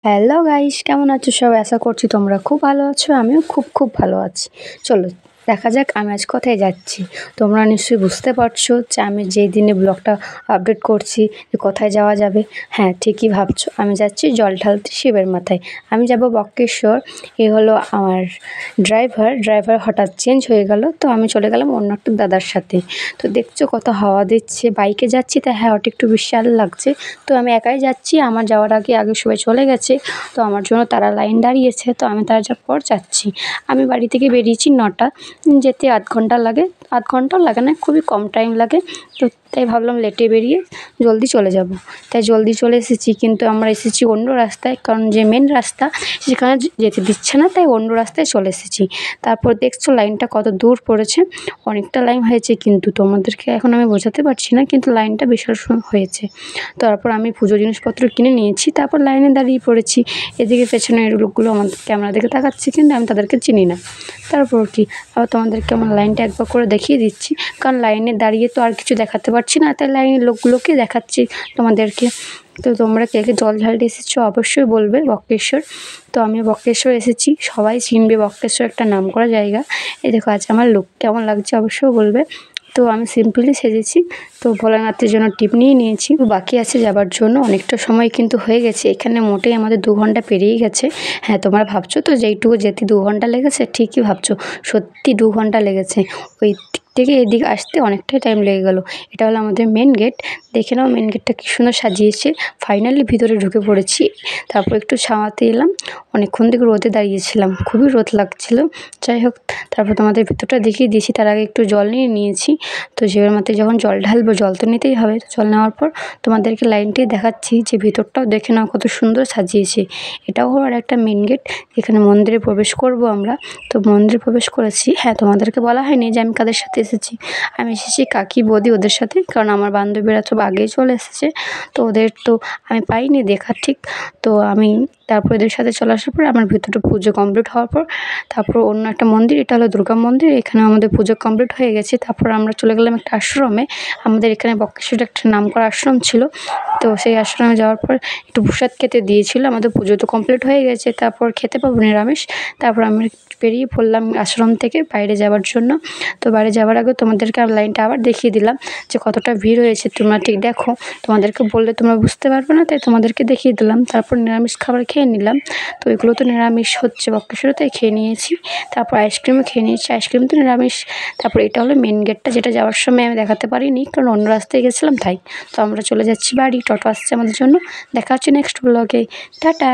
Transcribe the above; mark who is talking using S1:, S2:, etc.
S1: Hello guys, কেমন আছো সবাই? আশা করছি তোমরা খুব ভালো আছো। আমিও খুব ভালো আছি। চলো দেখা যাক আমি আজ কোথায় যাচ্ছি। তোমরা নিশ্চয়ই বুঝতে পারছো যে আমি যেই দিনে ব্লগটা আপডেট করছি যে কোথায় যাওয়া যাবে। হ্যাঁ, ঠিকই ভাবছো, আমি যাচ্ছি জল ঢালতে শিবের মাথায়। আমি যাব বক্রেশ্বর। এ হলো আমার ড্রাইভার হঠাৎ চেঞ্জ হয়ে গেল, তো আমি চলে গেলাম অন্য একটা দাদার সাথে। তো দেখছো কত হাওয়া দিচ্ছে, বাইকে যাচ্ছি তাই হাওয়াটা একটু বিশাল লাগছে। তো আমি একাই যাচ্ছি, আমার যাওয়ার আগে সবাই চলে গেছে। তো আমার জন্য তারা লাইন দাঁড়িয়েছে, তো আমি তার পর যাচ্ছি। আমি বাড়ি থেকে বেরিয়েছি 9টা, যেতে আধ ঘন্টা লাগে। আধ ঘন্টাও লাগে না, খুবই কম টাইম লাগে। তো তাই ভাবলাম লেটে বেরিয়ে জলদি চলে যাব। তাই জলদি চলে এসেছি, কিন্তু আমরা এসেছি অন্য রাস্তায়, কারণ যে মেন রাস্তা সেখানে যেতে দিচ্ছে না, তাই অন্য রাস্তায় চলে এসেছি। তারপর দেখছো লাইনটা কত দূর পড়েছে, অনেকটা লাইন হয়েছে, কিন্তু তোমাদেরকে এখন আমি বোঝাতে পারছি না, কিন্তু লাইনটা বিশাল হয়েছে। তারপর আমি পুজো জিনিসপত্র কিনে নিয়েছি, তারপর লাইনে দাঁড়িয়ে পড়েছি। এদিকে পেছনের লোকগুলো আমার ক্যামেরা দিকে তাকাচ্ছে, কিন্তু আমি তাদেরকে চিনি না। তারপর কি আবার তোমাদেরকে আমার লাইনটা একবার করে দেখিয়ে দিচ্ছি, কারণ লাইনে দাঁড়িয়ে তো আর কিছু দেখাতে পারছি না, তাই লাইনের লোকগুলোকে দেখাচ্ছি তোমাদেরকে। তো তোমরা কে কে জল ঢালতে এসেছো অবশ্যই বলবে বক্রেশ্বর। তো আমি বক্রেশ্বর এসেছি, সবাই চিনবে, বক্রেশ্বর একটা নামকরা জায়গা। এই দেখো আজ আমার লুক কেমন লাগছে অবশ্যই বলবে। তো আমি সিম্পলি সেজেছি, তো ভোলানাথের জন্য টিপ নিয়ে নিয়েছি। বাকি আছে যাবার জন্য, অনেকটা সময় কিন্তু হয়ে গেছে, এখানে মোটেই আমাদের 2 ঘন্টা পেরিয়ে গেছে। হ্যাঁ, তোমরা ভাবছো তো যেইটুকু যেতে 2 ঘন্টা লেগেছে, ঠিকই ভাবছো, সত্যি 2 ঘন্টা লেগেছে। ওই দিক থেকে এদিকে আসতে অনেকটাই টাইম লেগে গেল। এটা হলো আমাদের মেন গেট। দেখে নাও মেন গেটটা কী সুন্দর সাজিয়েছে। ফাইনালি ভিতরে ঢুকে পড়েছি। তারপর একটু ছাওয়াতে এলাম, অনেকক্ষণ থেকে রোদে দাঁড়িয়েছিলাম, খুবই রোদ লাগছিল। যাই হোক, তারপর তোমাদের ভিতরটা দেখিয়ে দিয়েছি। তার আগে একটু জল নিয়ে নিয়েছি। তো শিবের মাথায় যখন জল ঢালবো, জল তো নিতেই হবে। তো জল নেওয়ার পর তোমাদেরকে লাইনটি দেখাচ্ছি, যে ভিতরটাও দেখে নাও কত সুন্দর সাজিয়েছে। এটাও হলো আর একটা মেন গেট, এখানে মন্দিরে প্রবেশ করব আমরা। তো মন্দিরে প্রবেশ করেছি। হ্যাঁ, তোমাদেরকে বলা হয়নি যে আমি কাদের সাথে এসেছি। আমি এসেছি কাকি বৌদি ওদের সাথে, কারণ আমার বান্ধবীরা সব আগেই চলে এসেছে। তো ওদের তো আমি পাইনি দেখা ঠিক। তো আমি তারপর এদের সাথে চলে আসার পর আমার ভিতরটা পুজো কমপ্লিট হওয়ার পর তারপর অন্য একটা মন্দির, এটা হলো দুর্গা মন্দির, এখানে আমাদের পুজো কমপ্লিট হয়ে গেছে। তারপর আমরা চলে গেলাম একটা আশ্রমে। আমাদের এখানে বক্রেশ্বরে একটা নামকরা আশ্রম ছিল। তো সেই আশ্রমে যাওয়ার পর একটু প্রসাদ খেতে দিয়েছিল। আমাদের পুজো তো কমপ্লিট হয়ে গেছে, তারপর খেতে পাবো নিরামিষ। তারপর আমি বেরিয়ে পড়লাম আশ্রম থেকে বাইরে যাওয়ার জন্য। তো বাইরে যাওয়ার আগে তোমাদেরকে লাইনটা আবার দেখিয়ে দিলাম যে কতটা ভিড় হয়েছে। তোমরা ঠিক দেখো, তোমাদেরকে বললে তোমরা বুঝতে পারবে না, তাই তোমাদেরকে দেখিয়ে দিলাম। তারপর নিরামিষ খাবার খেয়ে নিলাম। তো এগুলো তো নিরামিষ হচ্ছে বক্রেশ্বরে, তাই খেয়ে নিয়েছি। তারপর আইসক্রিমও খেয়ে নিয়েছি, আইসক্রিম তো নিরামিষ। তারপর এটা হলো মেন গেটটা, যেটা যাওয়ার সময় আমি দেখাতে পারিনি, কারণ অন্য রাস্তায় গেছিলাম তাই। তো আমরা চলে যাচ্ছি বাড়ি, টোটো আসছে আমাদের জন্য। দেখা হচ্ছে নেক্সট ব্লগে। টাটা।